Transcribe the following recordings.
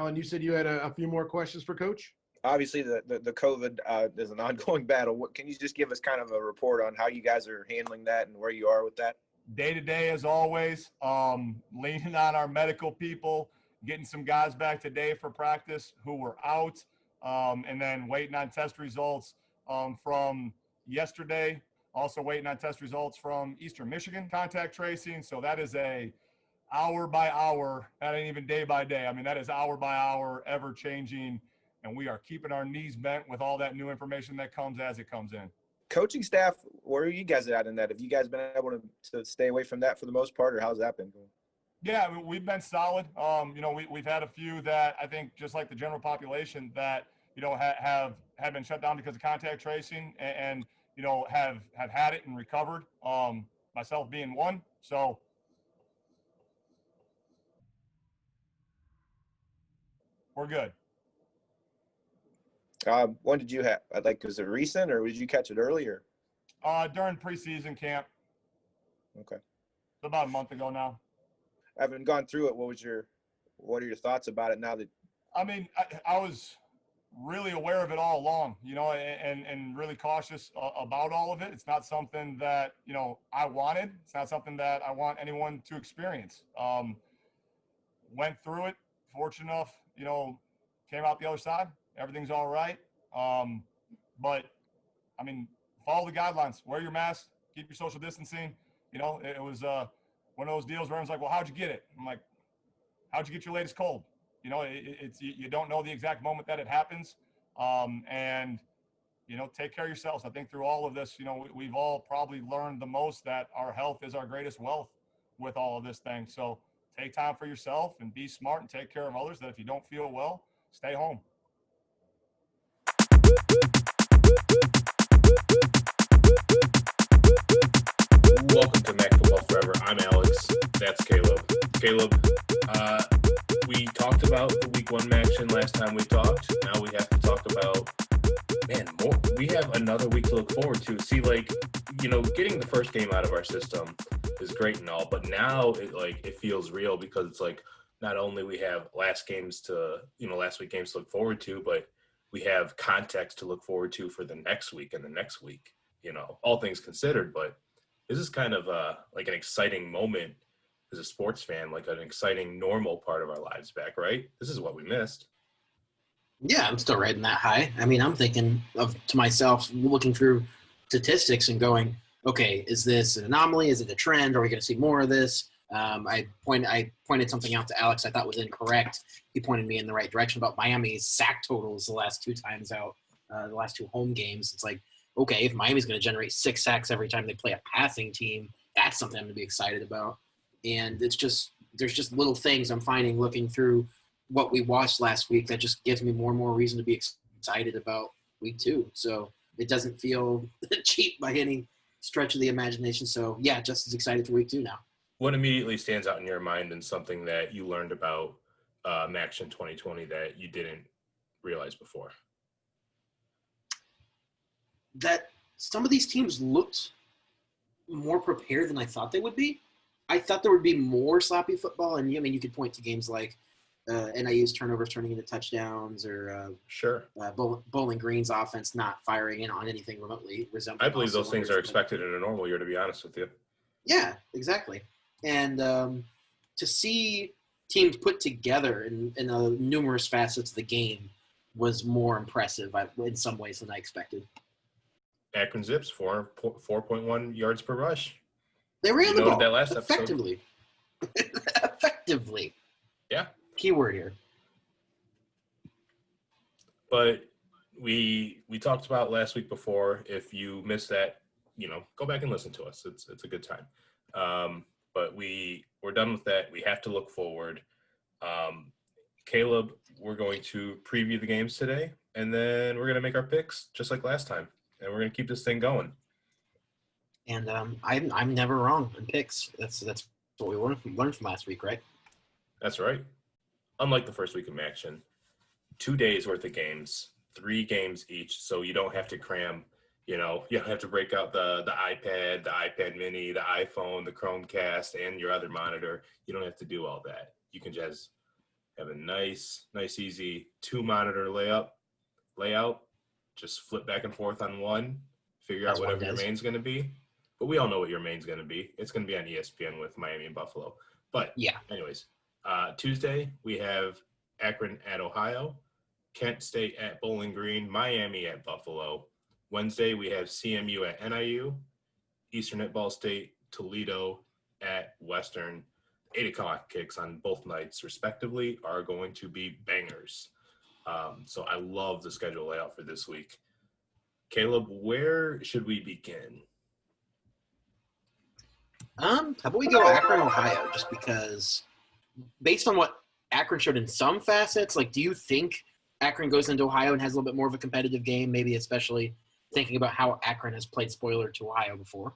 Alan, you said you had a few more questions for Coach? Obviously, the COVID is an ongoing battle. What can you just give us kind of a report on how you guys are handling that and where you are with that? Day to day, as always, leaning on our medical people, getting some guys back today for practice who were out, and then waiting on test results from yesterday. Also waiting on test results from Eastern Michigan contact tracing. So that is a hour by hour. That ain't even day by day. I mean, that is hour by hour, ever changing. And we are keeping our knees bent with all that new information that comes as it comes in. Coaching staff, where are you guys at in that? Have you guys been able to stay away from that for the most part, or how's that been going? Yeah, I mean, we've been solid. We've had a few that I think, just like the general population, that have been shut down because of contact tracing, and have had it and recovered. Myself being one. So we're good. When did you have? Was it recent, or did you catch it earlier? During preseason camp. Okay. About a month ago now. Having gone through it, what are your thoughts about it now that? I mean, I was really aware of it all along, and really cautious about all of it. It's not something that, I wanted. It's not something that I want anyone to experience. Went through it, fortunate enough, came out the other side. Everything's all right. But I mean, follow the guidelines, wear your mask, keep your social distancing. It was one of those deals where I was like, well, how'd you get it? I'm like, how'd you get your latest cold? You don't know the exact moment that it happens. And take care of yourselves. I think through all of this, we've all probably learned the most that our health is our greatest wealth with all of this thing. So take time for yourself and be smart and take care of others, that if you don't feel well, stay home. Welcome to Mac Football Forever. I'm Alex. That's Caleb. Caleb, we talked about the week 1 action last time we talked. Now we have to talk about, more. We have another week to look forward to. See, getting the first game out of our system is great and all, but now it feels real, because it's like not only we have last week games to look forward to, but we have context to look forward to for the next week and the next week, all things considered. But this is kind of an exciting moment as a sports fan, like an exciting normal part of our lives back, right? This is what we missed. Yeah, I'm still riding that high. I mean, I'm thinking to myself, looking through statistics and going, okay, is this an anomaly? Is it a trend? Are we going to see more of this? I pointed something out to Alex I thought was incorrect. He pointed me in the right direction about Miami's sack totals the last 2 times out, the last 2 home games. It's like, okay, if Miami's going to generate 6 sacks every time they play a passing team, that's something I'm going to be excited about. And there's just little things I'm finding looking through what we watched last week that just gives me more and more reason to be excited about week 2. So it doesn't feel cheap by any stretch of the imagination. So yeah, just as excited for week 2 now. What immediately stands out in your mind and something that you learned about Maction 2020 that you didn't realize before? That some of these teams looked more prepared than I thought they would be. I thought there would be more sloppy football, and you could point to games like NIU's turnovers turning into touchdowns, or Bowling Green's offense not firing in on anything remotely resembling. I believe those things are expected in a normal year, to be honest with you. Yeah, exactly. And to see teams put together in numerous facets of the game was more impressive in some ways than I expected. Akron Zips, 4.1 yards per rush. They ran the ball that last effectively. Effectively. Yeah. Keyword here. But we talked about last week before. If you missed that, go back and listen to us. It's a good time. But we're done with that. We have to look forward. Caleb, we're going to preview the games today, and then we're going to make our picks just like last time, and we're going to keep this thing going. And I'm never wrong in picks. That's what we learned from last week, right? That's right. Unlike the first week of action, 2 days worth of games, 3 games each, so you don't have to cram. You don't have to break out the iPad, the iPad mini, the iPhone, the Chromecast, and your other monitor. You don't have to do all that. You can just have a nice, easy 2-monitor layout. Just flip back and forth on one, figure out As one whatever your does. main's going to be. But we all know what your main's going to be. It's going to be on ESPN with Miami and Buffalo. But Yeah. anyways, Tuesday we have Akron at Ohio, Kent State at Bowling Green, Miami at Buffalo. Wednesday we have CMU at NIU, Eastern at Ball State, Toledo at Western. 8 o'clock kicks on both nights, respectively, are going to be bangers. So I love the schedule layout for this week. Caleb, where should we begin? How about we go Akron, Ohio, just because based on what Akron showed in some facets, like, do you think Akron goes into Ohio and has a little bit more of a competitive game, maybe especially thinking about how Akron has played spoiler to Ohio before?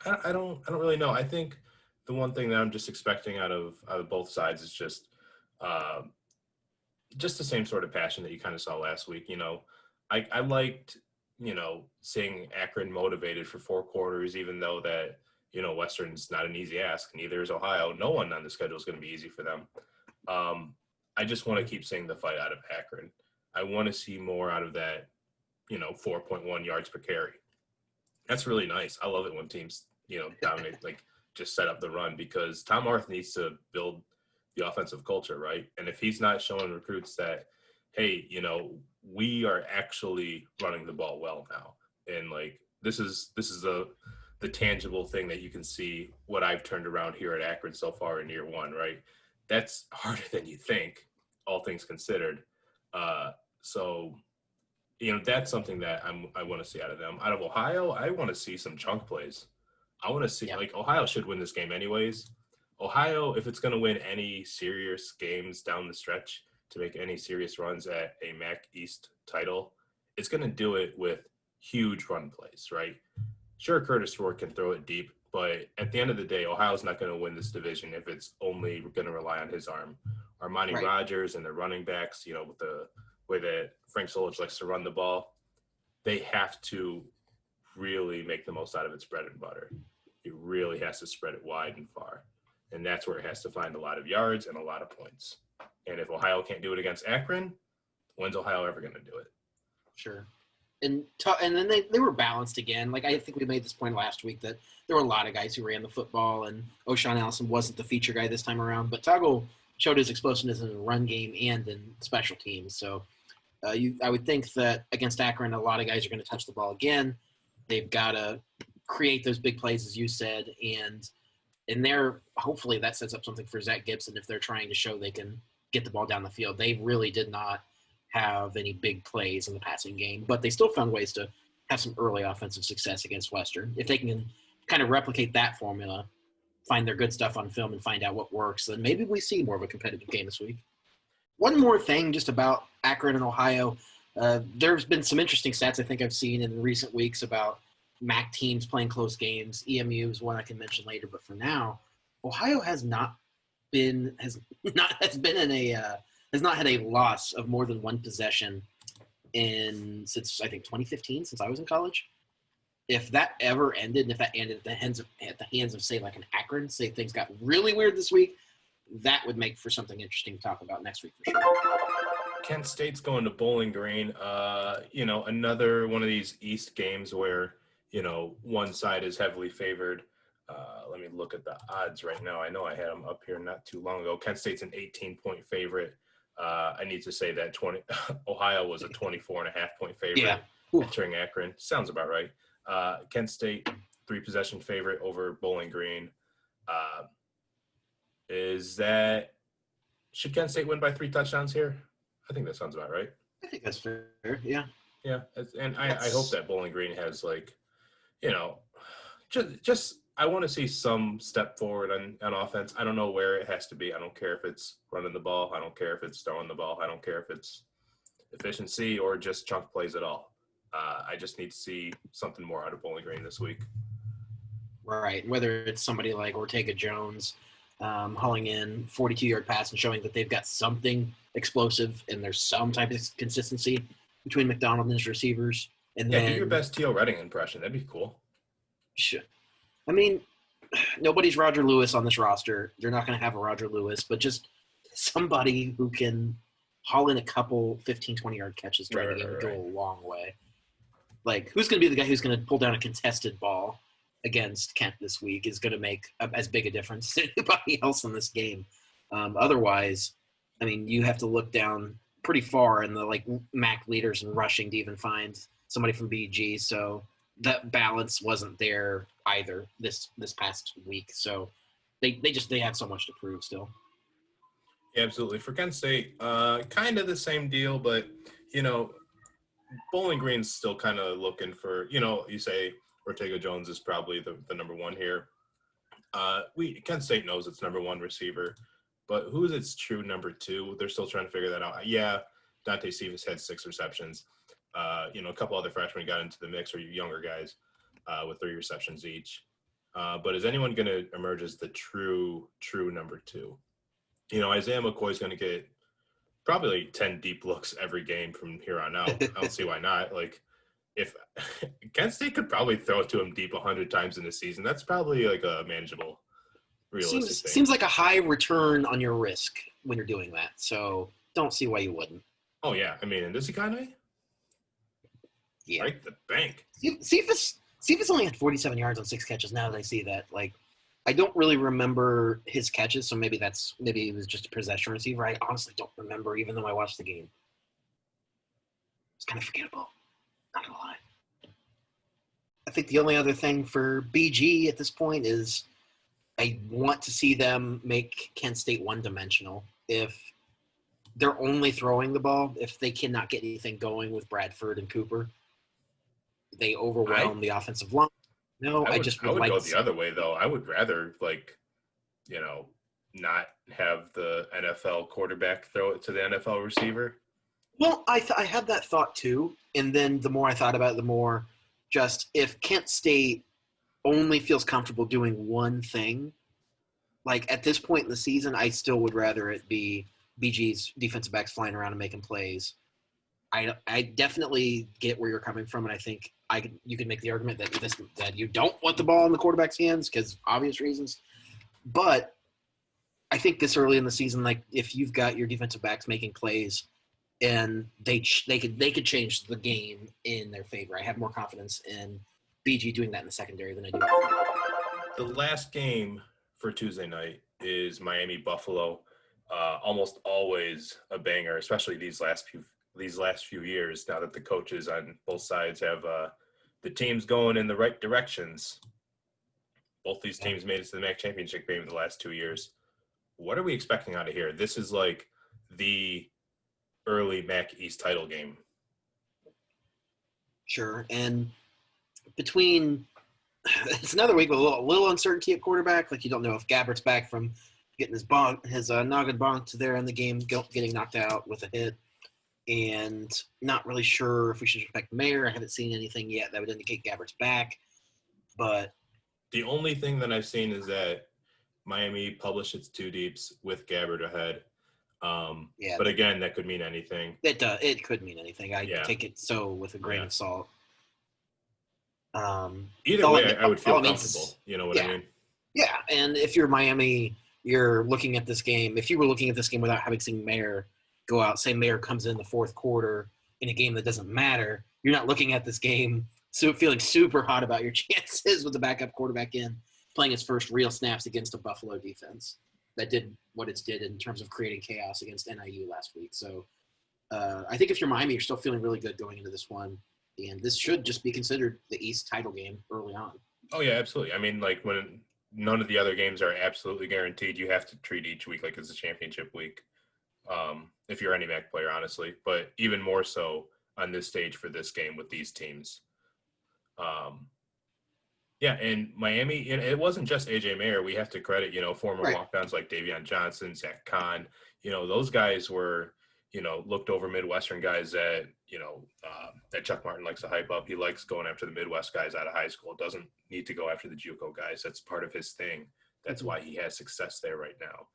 I don't really know. I think the one thing that I'm just expecting out of both sides is just the same sort of passion that you kind of saw last week. You know, I liked, you know, seeing Akron motivated for 4 quarters, even though that, you know, Western's not an easy ask. Neither is Ohio. No one on the schedule is going to be easy for them. I just want to keep seeing the fight out of Akron. I want to see more out of that, you know, 4.1 yards per carry. That's really nice. I love it when teams, you know, dominate, like just set up the run, because Tom Arth needs to build the offensive culture, right? And if he's not showing recruits that, hey, you know, we are actually running the ball well now, and like this is the tangible thing that you can see what I've turned around here at Akron so far in year 1, right? That's harder than you think, all things considered. So, you know, that's something that I want to see out of them. Out of Ohio, I want to see some chunk plays. I want to see, like, Ohio should win this game anyways. Ohio, if it's going to win any serious games down the stretch to make any serious runs at a MAC East title, it's going to do it with huge run plays, right? Sure, Curtis Rourke can throw it deep, but at the end of the day, Ohio's not going to win this division if it's only going to rely on his arm. Armani Rogers and the running backs, you know, with the way that Frank Solich likes to run the ball, they have to really make the most out of its bread and butter. It really has to spread it wide and far. And that's where it has to find a lot of yards and a lot of points. And if Ohio can't do it against Akron, when's Ohio ever going to do it? Sure. And then they were balanced again. Like, I think we made this point last week that there were a lot of guys who ran the football, and O'Shawn Allison wasn't the feature guy this time around. But Toggle showed his explosiveness in the run game and in special teams. So I would think that against Akron, a lot of guys are going to touch the ball again. They've got to create those big plays, as you said, and there, hopefully that sets up something for Zach Gibson if they're trying to show they can get the ball down the field. They really did not have any big plays in the passing game, but they still found ways to have some early offensive success against Western. If they can kind of replicate that formula, find their good stuff on film and find out what works, then maybe we see more of a competitive game this week. One more thing just about Akron and Ohio. There's been some interesting stats I think I've seen in recent weeks about MAC teams playing close games. EMU is one I can mention later, but for now, Ohio has not had a loss of more than one possession since I think 2015, since I was in college. If that ever ended, and if that ended at the hands of say like an Akron, say things got really weird this week, that would make for something interesting to talk about next week for sure. Kent State's going to Bowling Green. You know, another one of these East games where, you know, one side is heavily favored. Let me look at the odds right now. I know I had them up here not too long ago. Kent State's an 18-point favorite. I need to say that Ohio was a 24.5-point favorite entering Akron. Sounds about right. Kent State, 3-possession favorite over Bowling Green. Should Kent State win by 3 touchdowns here? I think that sounds about right. I think that's fair. Yeah. Yeah. And I hope that Bowling Green has, like, you know, just I want to see some step forward on offense. I don't know where it has to be. I don't care if it's running the ball. I don't care if it's throwing the ball. I don't care if it's efficiency or just chunk plays at all. I just need to see something more out of Bowling Green this week. Right. Whether it's somebody like Ortega Jones hauling in 42-yard pass and showing that they've got something explosive and there's some type of consistency between McDonald and his receivers. And then do your best T.O. Redding impression. That'd be cool. Sure. I mean, nobody's Roger Lewis on this roster. They're not going to have a Roger Lewis, but just somebody who can haul in a couple 15, 20-yard catches during the game and go a long way. Like, who's going to be the guy who's going to pull down a contested ball against Kent this week is going to make as big a difference as anybody else in this game. Otherwise, I mean, you have to look down pretty far in the, like, MAC leaders and rushing to even find somebody from BG. So that balance wasn't there either this past week. So they had so much to prove still. Yeah, absolutely. For Kent State, kind of the same deal, but, Bowling Green's still kind of looking for, you say Ortega Jones is probably the number one here. Kent State knows it's number one receiver, but who is its true number two? They're still trying to figure that out. Yeah, Dante Cephas had 6 receptions. A couple other freshmen got into the mix, or younger guys with 3 receptions each. But is anyone going to emerge as the true number two? Isaiah McCoy is going to get probably 10 deep looks every game from here on out. I don't see why not. Like, if Kent State could probably throw it to him deep 100 times in the season, that's probably like a manageable, realistic thing. Seems like a high return on your risk when you're doing that. So don't see why you wouldn't. Oh, yeah. I mean, in this economy? Yeah. Break the bank. Cephas only had 47 yards on 6 catches. Now that I see that, like, I don't really remember his catches, so maybe he was just a possession receiver. I honestly don't remember, even though I watched the game. It's kind of forgettable. Not gonna lie. I think the only other thing for BG at this point is I want to see them make Kent State one-dimensional. If they're only throwing the ball, if they cannot get anything going with Bradford and Cooper, they overwhelm the offensive line. No, I would go the other way, though. I would rather, not have the NFL quarterback throw it to the NFL receiver. Well, I had that thought too, and then the more I thought about it, the more just if Kent State only feels comfortable doing one thing, like at this point in the season, I still would rather it be BG's defensive backs flying around and making plays. I definitely get where you're coming from, and I think you can make the argument that you don't want the ball in the quarterback's hands because obvious reasons. But I think this early in the season, like if you've got your defensive backs making plays, and they could change the game in their favor. I have more confidence in BG doing that in the secondary than I do. The last game for Tuesday night is Miami Buffalo. Almost always a banger, especially these last few years. Now that the coaches on both sides have the teams going in the right directions. Both these teams made it to the MAC championship game in the last 2 years. What are we expecting out of here? This is like the early MAC East title game. Sure, and between it's another week with a little uncertainty at quarterback. Like you don't know if Gabbert's back from getting his noggin bonked there in the game, getting knocked out with a hit, and not really sure if we should expect Mayer. I haven't seen anything yet that would indicate Gabbert's back, but the only thing that I've seen is that Miami published its 2 deeps with Gabbert ahead. But again, that could mean anything. It could mean anything. I take it with a grain of salt. Either way, I would feel comfortable. You know what I mean? Yeah, and if you're Miami, you're looking at this game. If you were looking at this game without having seen Mayer go out, say Mayer comes in the fourth quarter in a game that doesn't matter, you're not looking at this game feeling super hot about your chances with the backup quarterback playing his first real snaps against a Buffalo defense that did what it did in terms of creating chaos against NIU last week. So I think if you're Miami, you're still feeling really good going into this one. And this should just be considered the East title game early on. Oh, yeah, absolutely. I mean, like when none of the other games are absolutely guaranteed, you have to treat each week like it's a championship week if you're any MAC player, honestly. But even more so on this stage for this game with these teams. Yeah, and Miami, it wasn't just A.J. Mayer. We have to credit, former walk-downs like Davion Johnson, Zach Kahn. Those guys were, looked over Midwestern guys that Chuck Martin likes to hype up. He likes going after the Midwest guys out of high school. Doesn't need to go after the JUCO guys. That's part of his thing. That's why he has success there right now.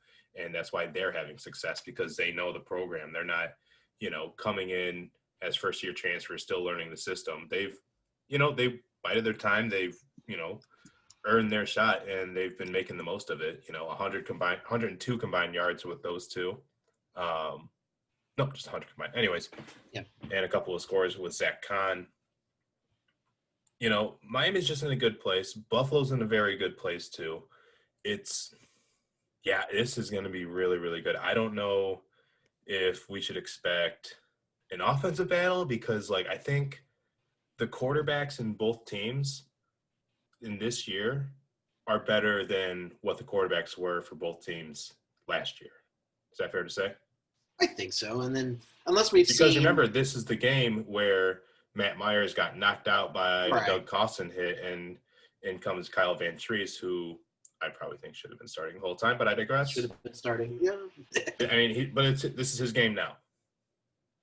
And that's why they're having success, because they know the program. They're not, coming in as first-year transfers, still learning the system. They've bided their time. They've, earned their shot, and they've been making the most of it. 102 combined yards with those two. No, just 100 combined. Anyways, yeah, and a couple of scores with Zach Kahn. Miami's just in a good place. Buffalo's in a very good place too. This is going to be really, really good. I don't know if we should expect an offensive battle because, I think the quarterbacks in both teams in this year are better than what the quarterbacks were for both teams last year. Is that fair to say? I think so. And then unless we've because seen, remember, this is the game where Matt Myers got knocked out by Right. a Doug Costin hit, and in comes Kyle Van Treese, who I probably think should have been starting the whole time, but I digress. should have been starting. Yeah. I mean, this is his game now.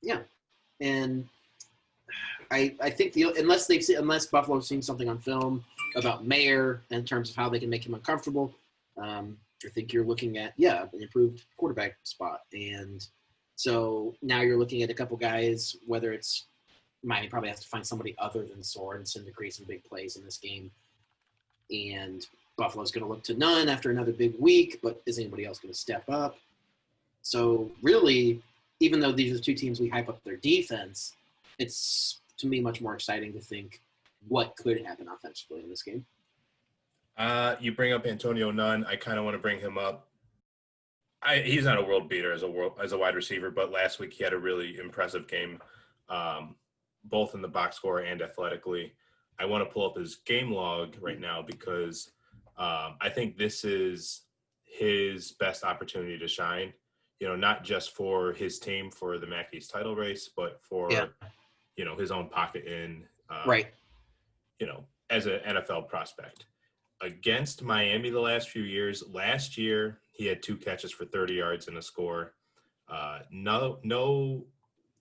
Yeah. And I think unless Buffalo's seen something on film about Mayer in terms of how they can make him uncomfortable, I think you're looking at an improved quarterback spot. And so now you're looking at a couple guys, whether it's Miami probably has to find somebody other than Sorensen to create some big plays in this game. And Buffalo's going to look to none after another big week, but is anybody else going to step up? So really, even though these are two teams we hype up their defense, it's, to me, much more exciting to think what could happen offensively in this game. You bring up Antonio Nunn. I kind of want to bring him up. He's not a world beater as a wide receiver, but last week he had a really impressive game, both in the box score and athletically. I want to pull up his game log right now because I think this is his best opportunity to shine. Not just for his team for the MAC East title race, but for his own pocket in right. As an NFL prospect. Against Miami the last few years, last year he had 2 catches for 30 yards and a score. No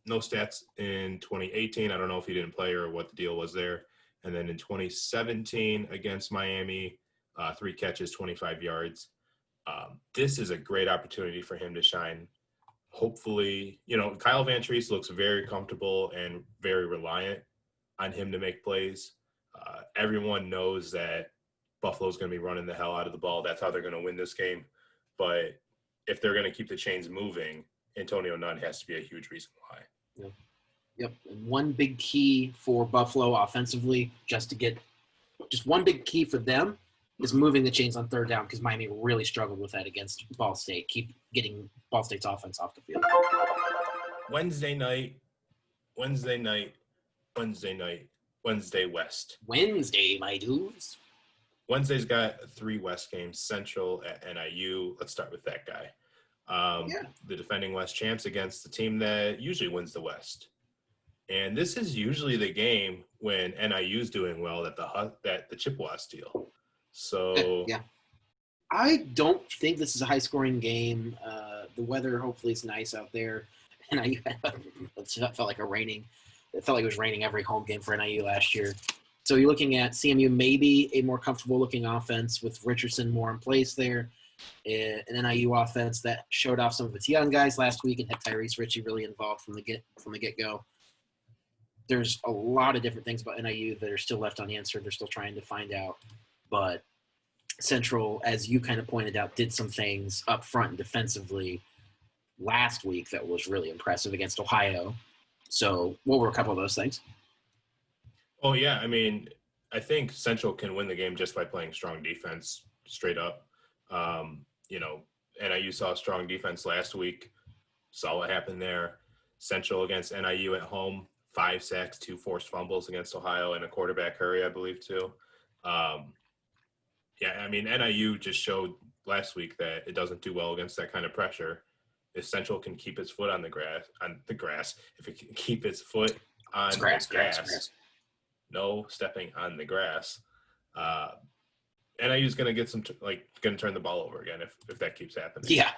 stats in 2018. I don't know if he didn't play or what the deal was there. And then in 2017 against Miami, 3 catches, 25 yards. This is a great opportunity for him to shine. Hopefully, Kyle Van Treese looks very comfortable and very reliant on him to make plays. Everyone knows that Buffalo's going to be running the hell out of the ball. That's how they're going to win this game. But if they're going to keep the chains moving, Antonio Nunn has to be a huge reason why. Yeah. Yep. And one big key for Buffalo offensively, just one big key for them is moving the chains on third down, because Miami really struggled with that against Ball State. Keep getting Ball State's offense off the field. Wednesday West. Wednesday, my dudes. Wednesday's got 3 West games, Central at NIU. Let's start with that guy. The defending West champs against the team that usually wins the West. And this is usually the game when NIU's doing well that the Chippewa steal. So I don't think this is a high-scoring game. The weather hopefully is nice out there. NIU felt like it felt like it was raining every home game for NIU last year. So you're looking at CMU maybe a more comfortable-looking offense with Richardson more in place there. An NIU offense that showed off some of its young guys last week and had Tyrese Ritchie really involved from the get-go. There's a lot of different things about NIU that are still left unanswered. They're still trying to find out. But Central, as you kind of pointed out, did some things up front and defensively last week that was really impressive against Ohio. So what were a couple of those things? Oh, yeah. I mean, I think Central can win the game just by playing strong defense straight up. NIU saw strong defense last week. Saw what happened there. Central against NIU at home, 5 sacks, 2 forced fumbles against Ohio, and a quarterback hurry, I believe, too. NIU just showed last week that it doesn't do well against that kind of pressure. If Central can keep its foot on the grass, if it can keep its foot on grass. No stepping on the grass. NIU's going to get going to turn the ball over again if that keeps happening. Yeah.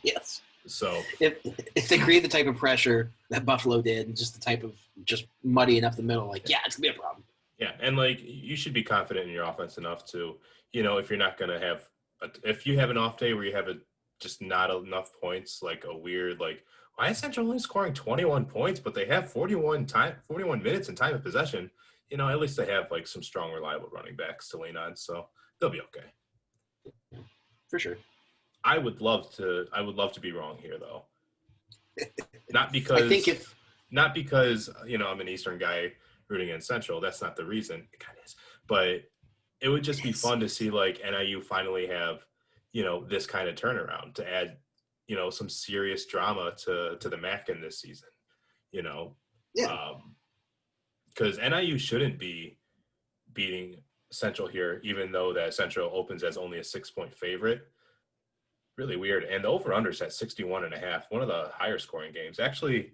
Yes. So if they create the type of pressure that Buffalo did, and just the type of just muddying up the middle, it's going to be a problem. Yeah, and you should be confident in your offense enough to, if you're not going to have if you have an off day where you have just not enough points, like a weird why is Central only scoring 21 points, but they have 41 minutes in time of possession? at least they have like some strong, reliable running backs to lean on, so they'll be okay. For sure. I would love to be wrong here, though. Not because I think not because I'm an Eastern guy rooting against Central. That's not the reason. It kind of is, but it would just be fun to see like NIU finally have this kind of turnaround to add some serious drama to the MAC in this season. Because NIU shouldn't be beating Central here, even though that Central opens as only a 6-point favorite. Really weird. And the over-under's at 61.5, one of the higher scoring games. Actually,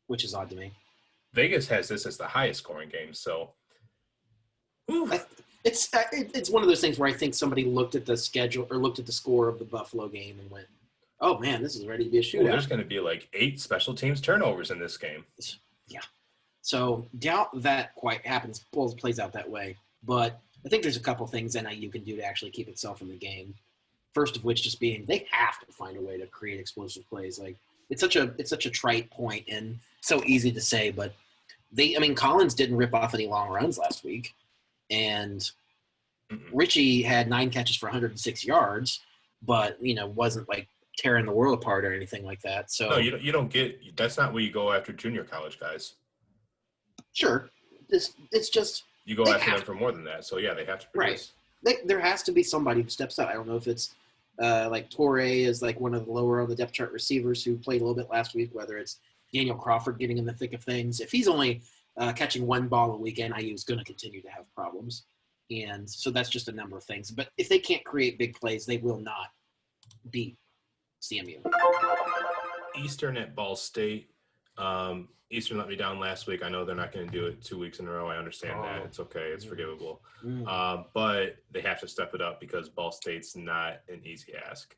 which is odd to me. Vegas has this as the highest scoring game, so it's one of those things where I think somebody looked at the schedule or looked at the score of the Buffalo game and went, "Oh man, this is ready to be a shootout." there's going to be like 8 special teams turnovers in this game. Yeah. So doubt that quite plays out that way. But I think there's a couple things NIU can do to actually keep itself in the game. First of which just being they have to find a way to create explosive plays. Like it's such a trite point and so easy to say, but Collins didn't rip off any long runs last week, and Richie had 9 catches for 106 yards, but wasn't like tearing the world apart or anything like that. So no, you don't get. That's not where you go after junior college guys. Sure, it's just you go after them for more than that. So yeah, they have to produce. Right. There has to be somebody who steps up. I don't know if it's like Torre is like one of the lower on the depth chart receivers who played a little bit last week, whether it's Daniel Crawford getting in the thick of things. If he's only catching 1 ball a week, NIU is going to continue to have problems. And so that's just a number of things. But if they can't create big plays, they will not beat CMU. Eastern at Ball State. Eastern let me down last week. I know they're not going to do it 2 weeks in a row. I understand that. It's okay. It's forgivable. But they have to step it up because Ball State's not an easy ask.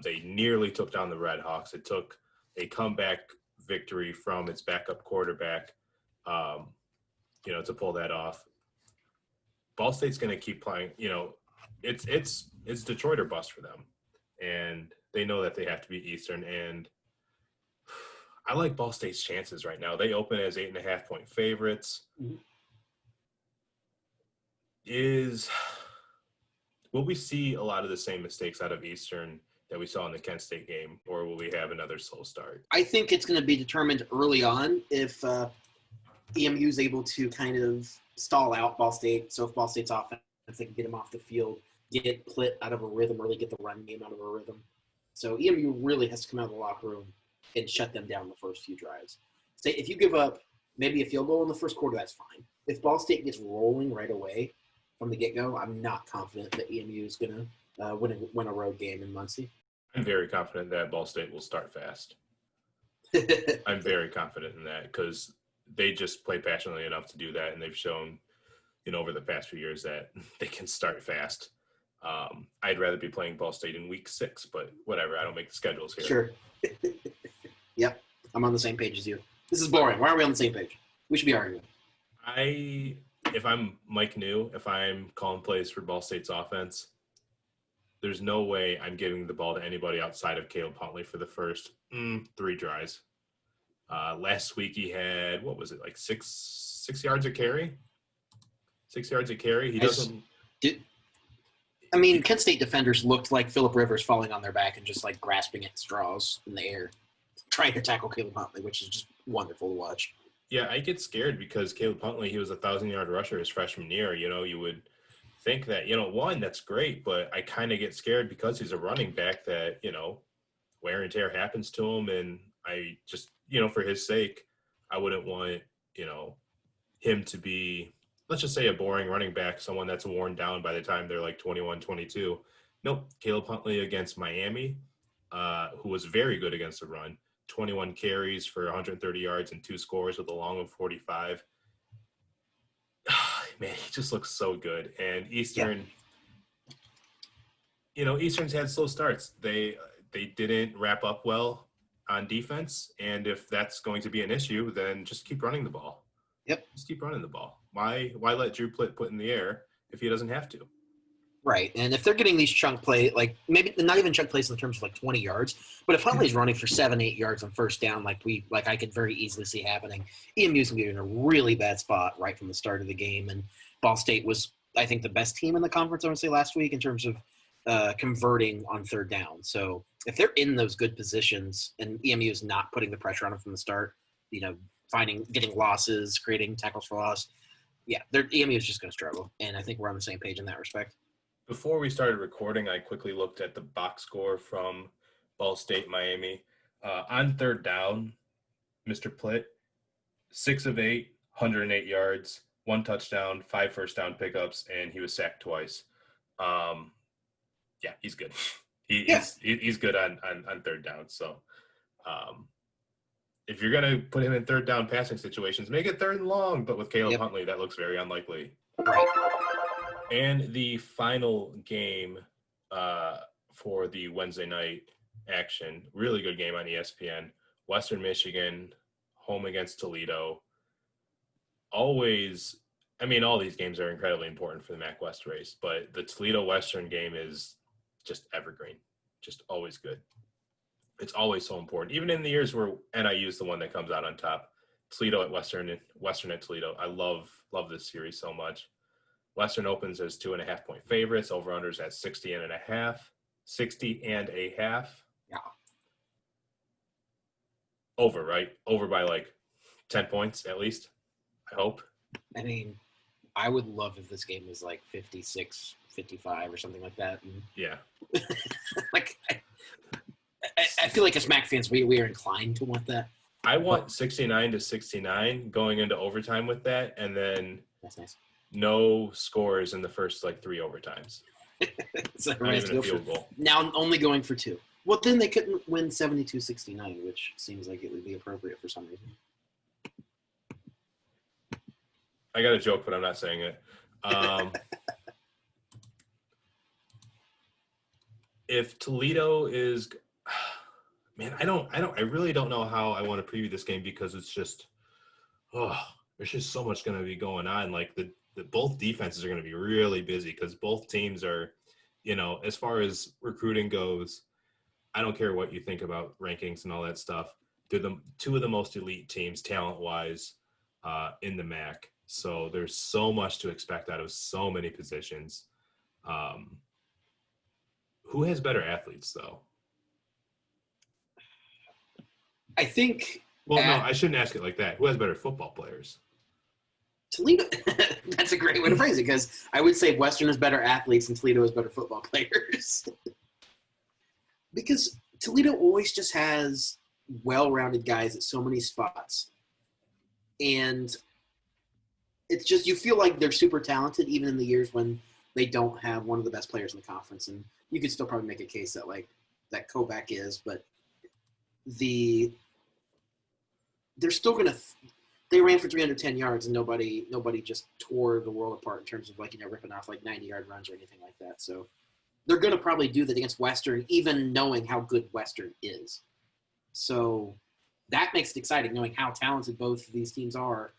They nearly took down the Red Hawks. It took a comeback victory from its backup quarterback, to pull that off. Ball State's going to keep playing. It's Detroit or bust for them, and they know that they have to beat Eastern. And I like Ball State's chances right now. They open as 8.5-point favorites. Will we see a lot of the same mistakes out of Eastern that we saw in the Kent State game, or will we have another slow start? I think it's going to be determined early on if EMU is able to kind of stall out Ball State. So if Ball State's offense, they can get them off the field, get Plitt out of a rhythm, really get the run game out of a rhythm. So EMU really has to come out of the locker room and shut them down the first few drives. Say if you give up maybe a field goal in the first quarter, that's fine. If Ball State gets rolling right away from the get-go, I'm not confident that EMU is going to win a road game in Muncie. I'm very confident that Ball State will start fast. I'm very confident in that because they just play passionately enough to do that, and they've shown, over the past few years that they can start fast. I'd rather be playing Ball State in week 6, but whatever. I don't make the schedules here. Sure. Yep, I'm on the same page as you. This is boring. Why are we on the same page? We should be arguing. If I'm Mike New, if I'm calling plays for Ball State's offense, there's no way I'm giving the ball to anybody outside of Caleb Huntley for the first 3 drives. Last week he had, what was it, like six yards a carry? 6 yards a carry. He doesn't. Kent State defenders looked like Phillip Rivers falling on their back and just like grasping at straws in the air, trying to tackle Caleb Huntley, which is just wonderful to watch. Yeah, I get scared because Caleb Huntley, he was a 1,000-yard rusher his freshman year. You would think that, one, that's great, but I kind of get scared because he's a running back that, wear and tear happens to him. And I just, for his sake, I wouldn't want, him to be, let's just say, a boring running back, someone that's worn down by the time they're like 21, 22. Nope. Caleb Huntley against Miami, who was very good against the run, 21 carries for 130 yards and 2 scores with a long of 45. Man, he just looks so good. And Eastern, Eastern's had slow starts. They didn't wrap up well on defense. And if that's going to be an issue, then just keep running the ball. Yep. Just keep running the ball. Why let Drew Plitt put in the air if he doesn't have to? Right, and if they're getting these chunk play, like maybe not even chunk plays in terms of like 20 yards, but if Huntley's running for 7-8 yards on first down, like I could very easily see happening, EMU's gonna be in a really bad spot right from the start of the game. And Ball State was, I think, the best team in the conference, I would say, last week in terms of converting on third down. So if they're in those good positions and EMU is not putting the pressure on them from the start, getting losses, creating tackles for loss, yeah, EMU is just going to struggle. And I think we're on the same page in that respect. Before we started recording, I quickly looked at the box score from Ball State, Miami. On third down, Mr. Plitt, 6 of 8, 108 yards, 1 touchdown, 5 first down pickups, and he was sacked twice. Yeah, he's good. He's good on third down. So if you're going to put him in third down passing situations, make it third and long. But with Caleb Huntley, that looks very unlikely. Right. And the final game for the Wednesday night action, really good game on ESPN, Western Michigan, home against Toledo. Always, I mean, all these games are incredibly important for the MAC West race, but the Toledo-Western game is just evergreen, just always good. It's always so important. Even in the years where NIU is the one that comes out on top, Toledo at Western at Toledo. I love this series so much. Western opens as 2.5-point favorites. Over-unders at 60.5. 60.5. Yeah. Over, right? Over by like 10 points at least, I hope. I mean, I would love if this game was like 56, 55 or something like that. And Yeah. like, I feel like as MAC fans, we are inclined to want that. I want 69-69 going into overtime with that, and then That's nice. no scores in the first like 3 overtimes. So Not even a field goal. Now only going for 2. Well, then they couldn't win 72-69, which seems like it would be appropriate for some reason. I got a joke, but I'm not saying it. If Toledo is, man, I really don't know how I want to preview this game because it's just, there's just so much going to be going on. Like the both defenses are going to be really busy because both teams are, as far as recruiting goes, I don't care what you think about rankings and all that stuff. They're the 2 of the most elite teams talent-wise in the MAC. So there's so much to expect out of so many positions. Who has better athletes, though? I think. Well, no, I shouldn't ask it like that. Who has better football players? Toledo. That's a great way to phrase it because I would say Western has better athletes and Toledo has better football players. Because Toledo always just has well-rounded guys at so many spots. And it's just, you feel like they're super talented even in the years when they don't have one of the best players in the conference. And you could still probably make a case that that Kovac is, but they're still going to they ran for 310 yards and nobody just tore the world apart in terms of ripping off 90-yard runs or anything like that. So they're going to probably do that against Western, even knowing how good Western is. So that makes it exciting, knowing how talented both of these teams are.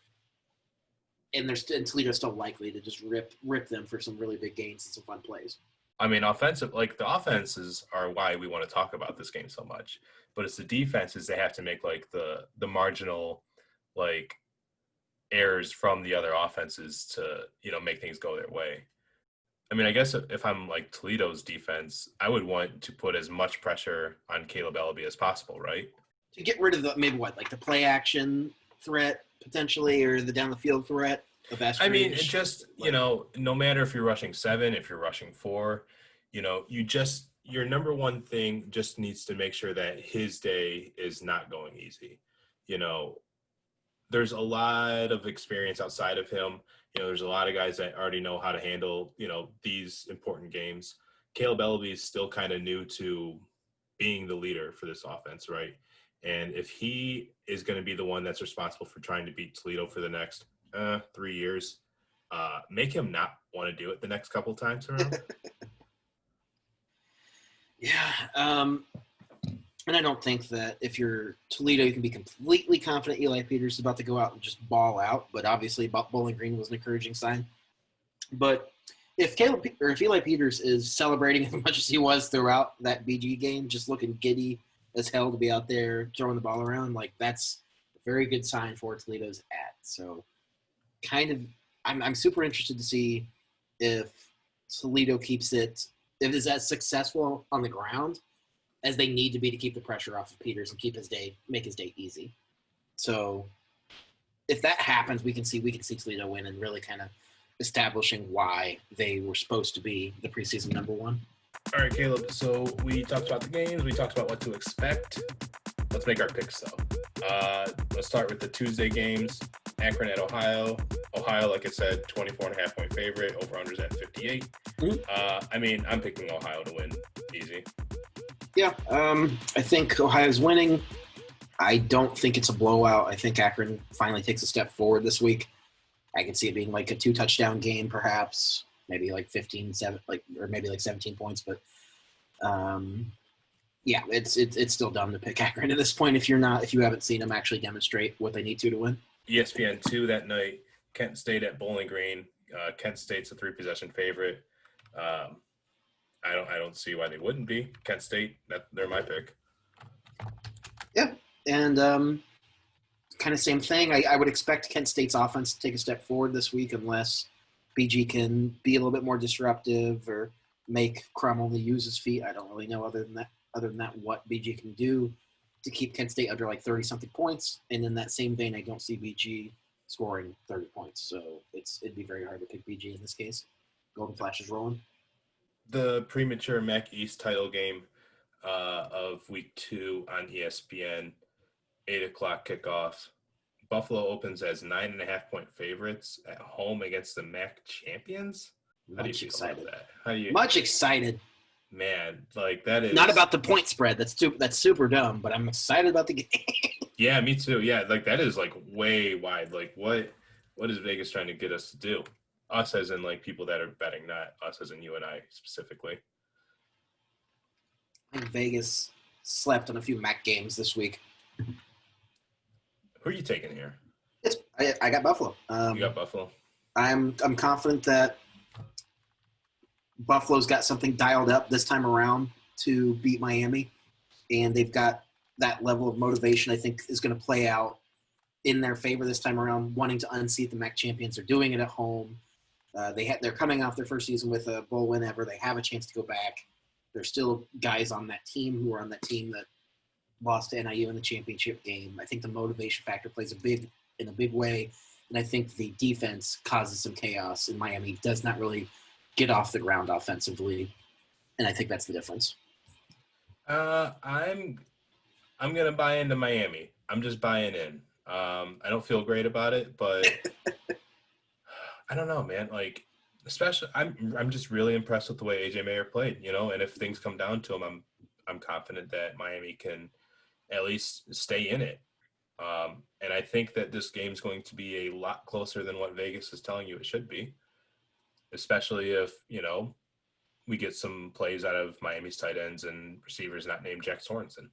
And Toledo's still likely to just rip them for some really big gains and some fun plays. I mean, the offenses are why we want to talk about this game so much. But it's the defenses they have to make the marginal errors from the other offenses to make things go their way. I mean, I guess if I'm Toledo's defense, I would want to put as much pressure on Caleb Ellaby as possible, right? To get rid of the play action threat potentially, or the down the field threat of Astridge. I mean, it just no matter if you're rushing 7, if you're rushing 4, your number one thing just needs to make sure that his day is not going easy. There's a lot of experience outside of him. There's a lot of guys that already know how to handle, these important games. Caleb Ellaby is still kind of new to being the leader for this offense, right? And if he is going to be the one that's responsible for trying to beat Toledo for the next 3 years, make him not want to do it the next couple times around. Yeah. And I don't think that if you're Toledo, you can be completely confident Eli Peters is about to go out and just ball out. But obviously, Bowling Green was an encouraging sign. But if Eli Peters is celebrating as much as he was throughout that BG game, just looking giddy as hell to be out there throwing the ball around, like that's a very good sign for where Toledo's at. So I'm super interested to see if Toledo keeps it, if it's as successful on the ground as they need to be to keep the pressure off of Peters and make his day easy. So if that happens, we can see Toledo win and really kind of establishing why they were supposed to be the preseason number one. All right, Caleb. So we talked about the games. We talked about what to expect. Let's make our picks, though. Let's start with the Tuesday games. Akron at Ohio. Ohio, like I said, 24.5-point favorite. Over-unders at 58. I'm picking Ohio to win. Easy. Yeah, I think Ohio's winning. I don't think it's a blowout. I think Akron finally takes a step forward this week. I could see it being like a 2-touchdown game, perhaps, maybe like 15-7, or maybe like 17 points. But yeah, it's still dumb to pick Akron at this point if you haven't seen them actually demonstrate what they need to win. ESPN 2 that night. Kent State at Bowling Green. Kent State's a 3-possession favorite. I don't see why they wouldn't be. Kent State, they're my pick. Yeah, and kind of same thing. I would expect Kent State's offense to take a step forward this week unless BG can be a little bit more disruptive or make Crum only use his feet. I don't really know other than that what BG can do to keep Kent State under like 30-something points. And in that same vein, I don't see BG scoring 30 points. So it'd be very hard to pick BG in this case. Golden Flash is rolling. The premature MAC East title game of week 2 on ESPN, 8 o'clock kickoff. Buffalo opens as 9.5-point favorites at home against the MAC champions. How do you feel about that? Much excited. Man, like that is not about the point spread. That's super dumb, but I'm excited about the game. Yeah, me too. Yeah, like that is like way wide. Like what is Vegas trying to get us to do? Us as in like people that are betting, not us as in you and I specifically. I think Vegas slept on a few MAC games this week. Who are you taking here? I got Buffalo. You got Buffalo. I'm confident that Buffalo's got something dialed up this time around to beat Miami, and they've got that level of motivation I think is going to play out in their favor this time around, wanting to unseat the MAC champions. They're doing it at home. They're coming off their first season with a bowl win ever. They have a chance to go back. There's still guys on that team who are on that team that lost to NIU in the championship game. I think the motivation factor plays in a big way, and I think the defense causes some chaos, and Miami does not really get off the ground offensively, and I think that's the difference. I'm gonna buy into Miami. I'm just buying in. I don't feel great about it, but I don't know, man. Like, especially, I'm just really impressed with the way AJ Mayer played, and if things come down to him, I'm confident that Miami can at least stay in it. And I think that this game's going to be a lot closer than what Vegas is telling you it should be, especially if, we get some plays out of Miami's tight ends and receivers not named Jack Sorensen.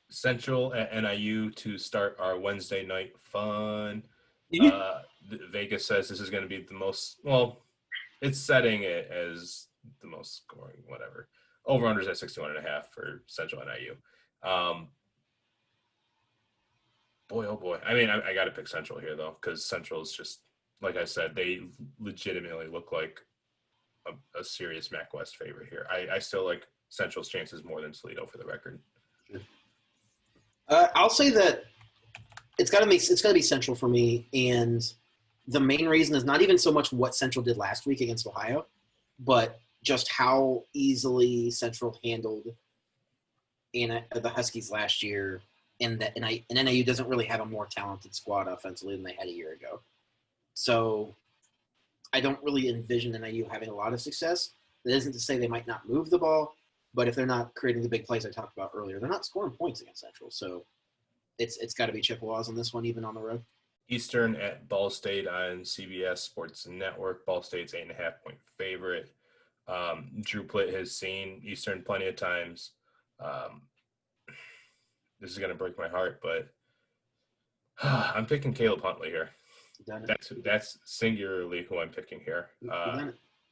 Central at NIU to start our Wednesday night fun. Vegas says this is going to be the most, it's setting it as the most scoring, whatever. Over-unders at 61.5 for Central NIU. Boy, oh boy. I mean, I got to pick Central here, though, because Central is just, like I said, they legitimately look like a serious MAC West favorite here. I still like Central's chances more than Toledo, for the record. I'll say that it's got to be Central for me, and the main reason is not even so much what Central did last week against Ohio, but just how easily Central handled the Huskies last year, and NIU doesn't really have a more talented squad offensively than they had a year ago. So I don't really envision NIU having a lot of success. That isn't to say they might not move the ball, but if they're not creating the big plays I talked about earlier, they're not scoring points against Central. So it's got to be Chippewas on this one, even on the road. Eastern at Ball State on CBS Sports Network. Ball State's 8.5-point favorite. Drew Plitt has seen Eastern plenty of times. This is going to break my heart, but I'm picking Caleb Huntley here. That's singularly who I'm picking here.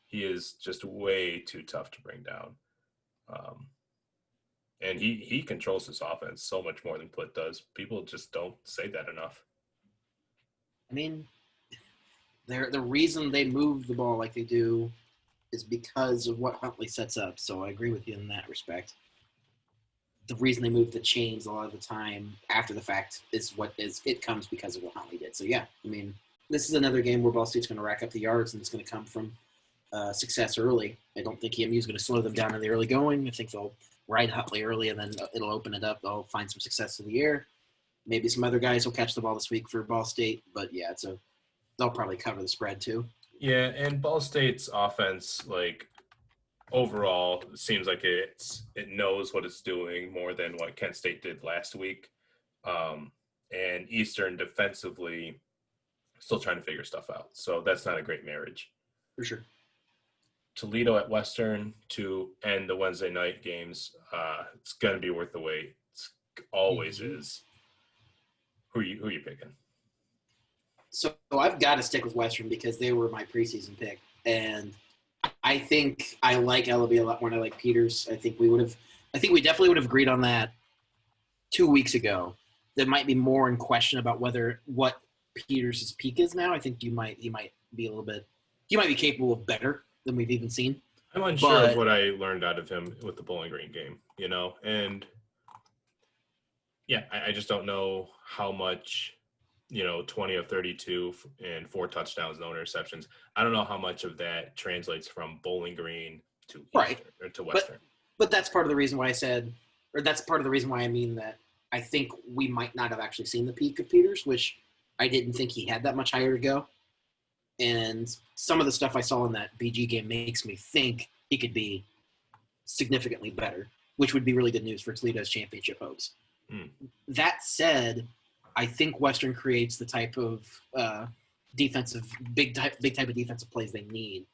He is just way too tough to bring down. And he controls his offense so much more than Plitt does. People just don't say that enough. I mean, the reason they move the ball like they do is because of what Huntley sets up. So I agree with you in that respect. The reason they move the chains a lot of the time after the fact it comes because of what Huntley did. So yeah, I mean, this is another game where Ball State's going to rack up the yards, and it's going to come from success early. I don't think EMU is going to slow them down in the early going. I think they'll ride Huntley early, and then it'll open it up. They'll find some success in the air. Maybe some other guys will catch the ball this week for Ball State, but yeah, they'll probably cover the spread too. Yeah, and Ball State's offense, like, overall, seems like it knows what it's doing more than what Kent State did last week. And Eastern defensively still trying to figure stuff out. So that's not a great marriage. For sure. Toledo at Western to end the Wednesday night games. It's going to be worth the wait. It always is. Who are you picking? So I've got to stick with Western because they were my preseason pick. And I think I like LB a lot more than I like Peters. I think we definitely would have agreed on that 2 weeks ago. There might be more in question about what Peters' peak is now. I think he might be capable of better than we've even seen. I'm unsure of what I learned out of him with the Bowling Green game, and yeah, I just don't know how much, 20 of 32 and 4 touchdowns, no interceptions. I don't know how much of that translates from Bowling Green to Eastern, or to Western. But that's part of the reason why that's part of the reason why I mean that I think we might not have actually seen the peak of Peters, which I didn't think he had that much higher to go. And some of the stuff I saw in that BG game makes me think he could be significantly better, which would be really good news for Toledo's championship hopes. That said, I think Western creates the type of big type of defensive plays they need,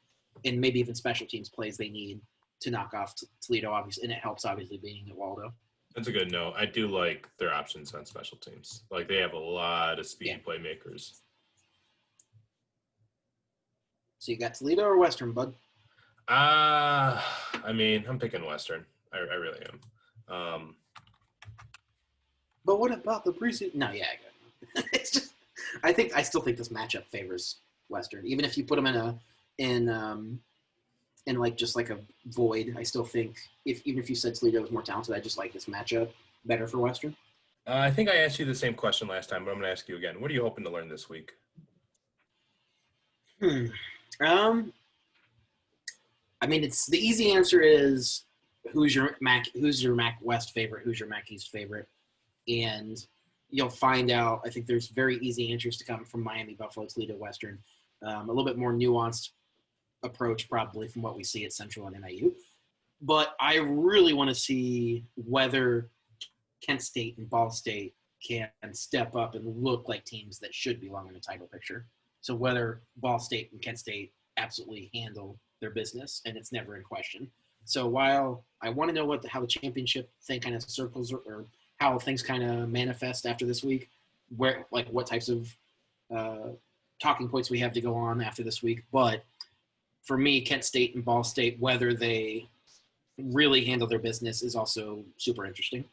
and maybe even special teams plays they need to knock off Toledo, obviously, and it helps obviously being at Waldo. That's a good note. I do like their options on special teams. Like, they have a lot of speed playmakers. So you got Toledo or Western, bud? I mean, I'm picking Western. I really am. But what about the preseason? No, yeah, it's just I still think this matchup favors Western. Even if you put them in like just like a void, I still think even if you said Toledo was more talented, I just like this matchup better for Western. I think I asked you the same question last time, but I'm going to ask you again. What are you hoping to learn this week? I mean, it's the easy answer is who's your Mac West favorite, who's your Mac East favorite, and you'll find out. I think there's very easy answers to come from Miami, Buffalo, Toledo, Western. A little bit more nuanced approach probably from what we see at Central and NIU. But I really want to see whether Kent State and Ball State can step up and look like teams that should belong in the title picture. So whether Ball State and Kent State absolutely handle their business, and it's never in question. So while I want to know how the championship thing kind of circles or how things kind of manifest after this week, what types of talking points we have to go on after this week. But for me, Kent State and Ball State, whether they really handle their business is also super interesting.